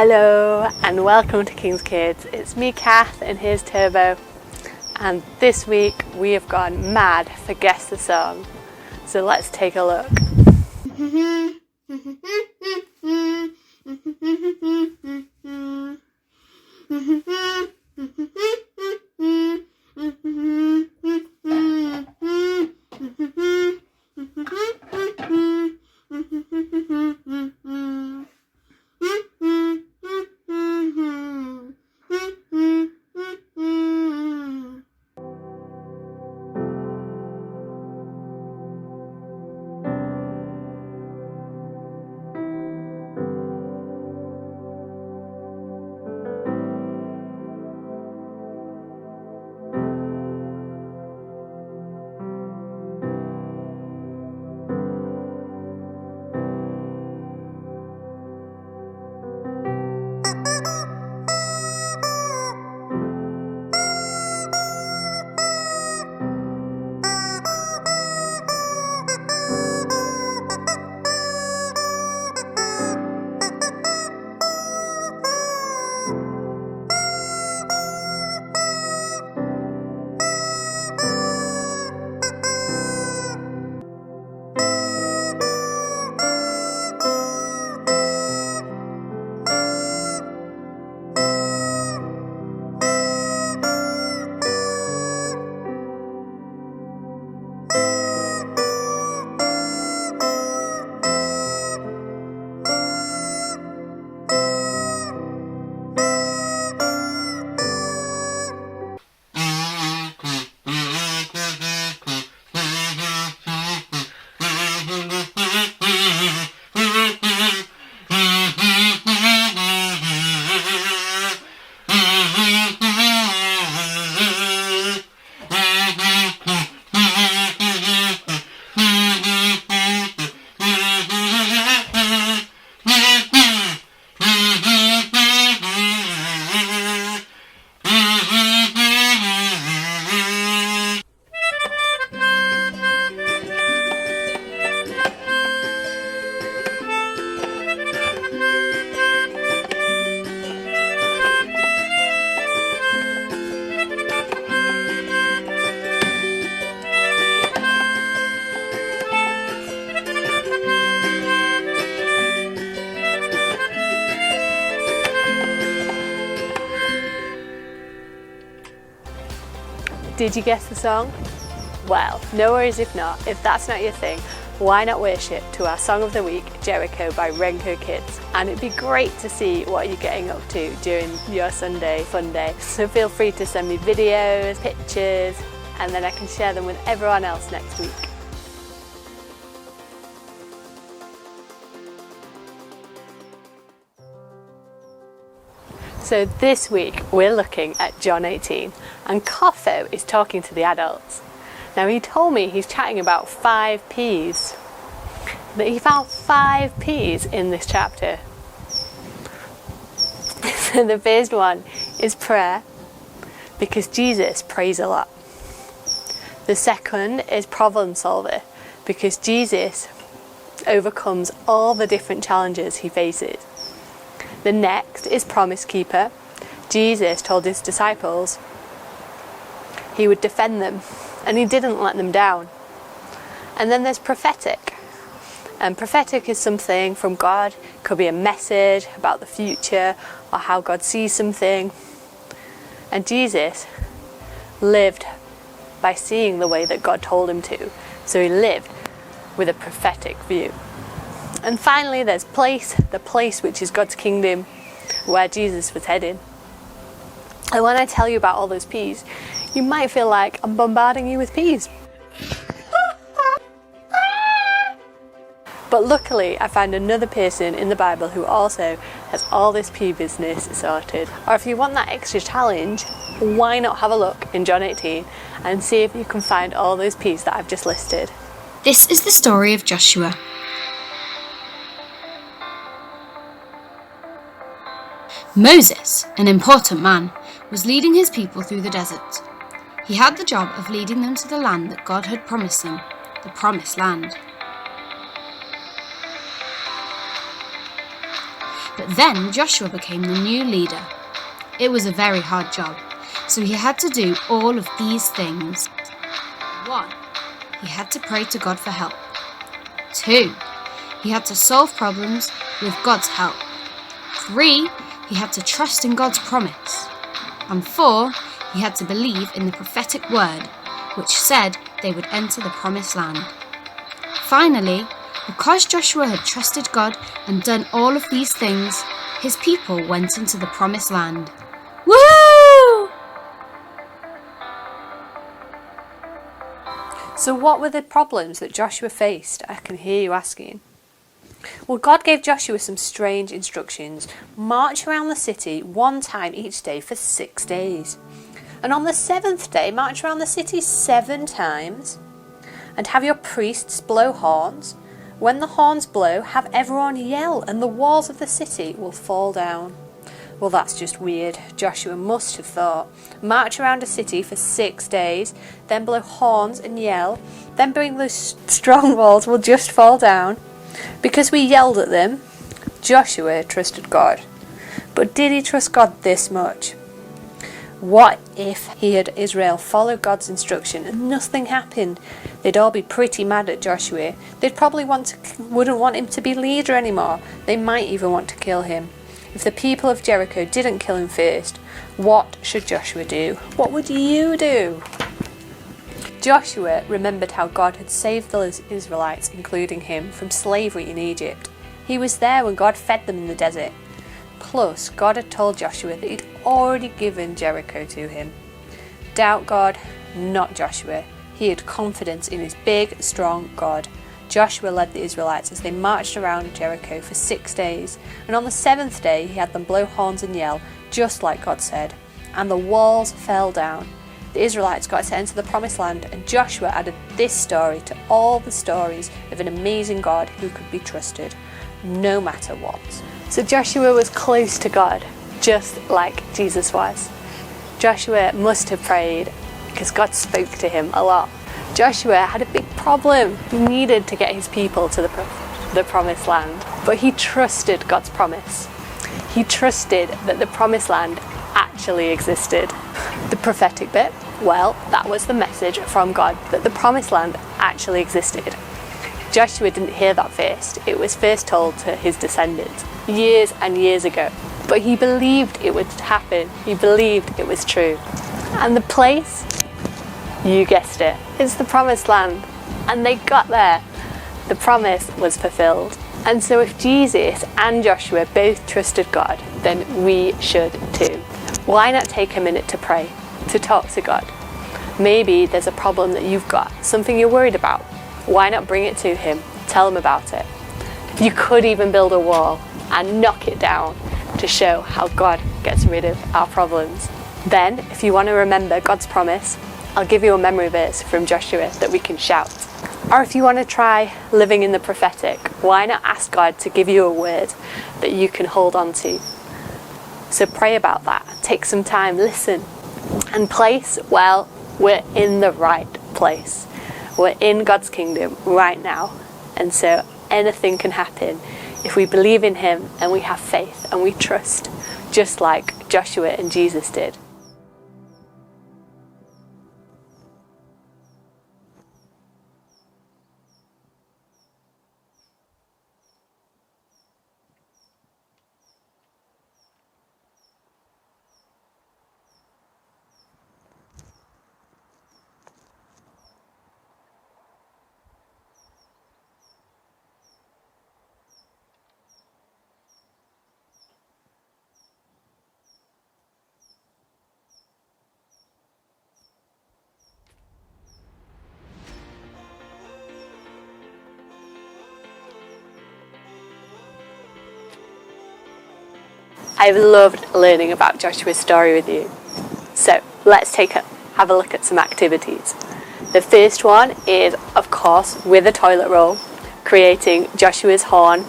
Hello and welcome to King's Kids. It's me, Kath, and here's Turbo. And this week we have gone mad for Guess the Song. So let's take a look. Did you guess the song? Well, no worries if not. If that's not your thing, why not worship to our Song of the Week, Jericho by Renko Kids? And it'd be great to see what you're getting up to during your Sunday fun day. So feel free to send me videos, pictures, and then I can share them with everyone else next week. So this week we're looking at John 18 and Cotho is talking to the adults. Now he told me he's chatting about 5 P's, that he found 5 P's in this chapter. So the first one is prayer, because Jesus prays a lot. The second is problem solver, because Jesus overcomes all the different challenges he faces. The next is promise keeper. Jesus told his disciples he would defend them, and he didn't let them down. And then there's prophetic. And prophetic is something from God. It could be a message about the future or how God sees something. And Jesus lived by seeing the way that God told him to. So he lived with a prophetic view. And finally there's place, the place which is God's kingdom, where Jesus was heading. And when I tell you about all those P's, you might feel like I'm bombarding you with P's. But luckily I found another person in the Bible who also has all this P business sorted. Or if you want that extra challenge, why not have a look in John 18 and see if you can find all those P's that I've just listed. This is the story of Joshua. Moses, an important man, was leading his people through the desert. He had the job of leading them to the land that God had promised them, the Promised Land. But then Joshua became the new leader. It was a very hard job, so he had to do all of these things. 1. He had to pray to God for help. 2. He had to solve problems with God's help. 3. He had to trust in God's promise. And 4. He had to believe in the prophetic word, which said they would enter the promised land. Finally, because Joshua had trusted God and done all of these things, his people went into the promised land. Woo! So what were the problems that Joshua faced? I can hear you asking. Well, God gave Joshua some strange instructions. March around the city one time each day for 6 days. And on the 7th day, march around the city 7 times. And have your priests blow horns. When the horns blow, have everyone yell, and the walls of the city will fall down. Well, that's just weird. Joshua must have thought. March around a city for 6 days, then blow horns and yell, then bring those strong walls will just fall down. Because we yelled at them, Joshua trusted God. But did he trust God this much? What if he had Israel follow God's instruction and nothing happened? They'd all be pretty mad at Joshua. They'd probably wouldn't want him to be leader anymore. They might even want to kill him. If the people of Jericho didn't kill him first, what should Joshua do? What would you do? Joshua remembered how God had saved the Israelites, including him, from slavery in Egypt. He was there when God fed them in the desert. Plus, God had told Joshua that he'd already given Jericho to him. Doubt God, not Joshua. He had confidence in his big, strong God. Joshua led the Israelites as they marched around Jericho for 6 days, and on the 7th day he had them blow horns and yell, just like God said, and the walls fell down. The Israelites got to enter the promised land, and Joshua added this story to all the stories of an amazing God who could be trusted, no matter what. So Joshua was close to God, just like Jesus was. Joshua must have prayed because God spoke to him a lot. Joshua had a big problem. He needed to get his people to the promised land, but he trusted God's promise. He trusted that the promised land actually existed. The prophetic bit, well, that was the message from God that the promised land actually existed. Joshua didn't hear that first. It was first told to his descendants years and years ago. But he believed it would happen. He believed it was true. And the place, you guessed it, it's the promised land. And they got there. The promise was fulfilled. And so if Jesus and Joshua both trusted God, then we should too. Why not take a minute to pray, to talk to God? Maybe there's a problem that you've got, something you're worried about. Why not bring it to him? Tell him about it. You could even build a wall and knock it down to show how God gets rid of our problems. Then, if you want to remember God's promise, I'll give you a memory verse from Joshua that we can shout. Or if you want to try living in the prophetic, why not ask God to give you a word that you can hold on to? So pray about that. Take some time, listen. And place, well, we're in the right place. We're in God's kingdom right now. And so anything can happen if we believe in him and we have faith and we trust, just like Joshua and Jesus did. I've loved learning about Joshua's story with you. So let's have a look at some activities. The first one is, of course, with a toilet roll, creating Joshua's horn.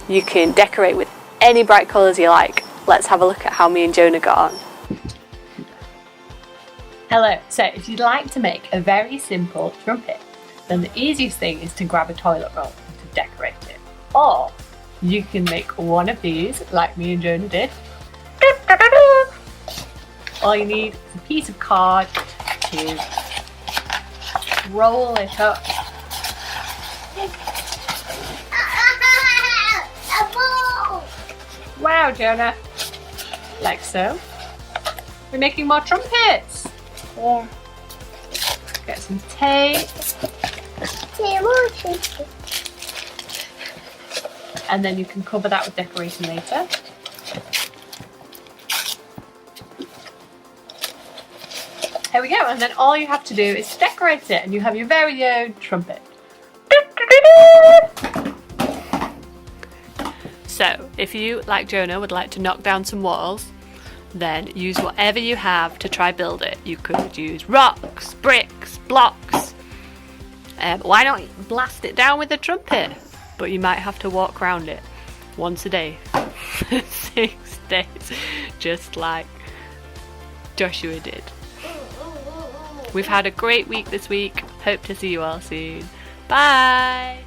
You can decorate with any bright colours you like. Let's have a look at how me and Jonah got on. Hello, so if you'd like to make a very simple trumpet, then the easiest thing is to grab a toilet roll and to decorate it. Or You can make one of these like me and Jonah did. All you need is a piece of card to roll it up. Wow, Jonah. Like so. We're making more trumpets. Yeah. Get some tape. And then you can cover that with decoration later. Here we go, and then all you have to do is decorate it and you have your very own trumpet. So, if you, like Jonah, would like to knock down some walls, then use whatever you have to try build it. You could use rocks, bricks, blocks. Why not blast it down with a trumpet? But you might have to walk around it once a day for 6 days, just like Joshua did. We've had a great week this week. Hope to see you all soon. Bye!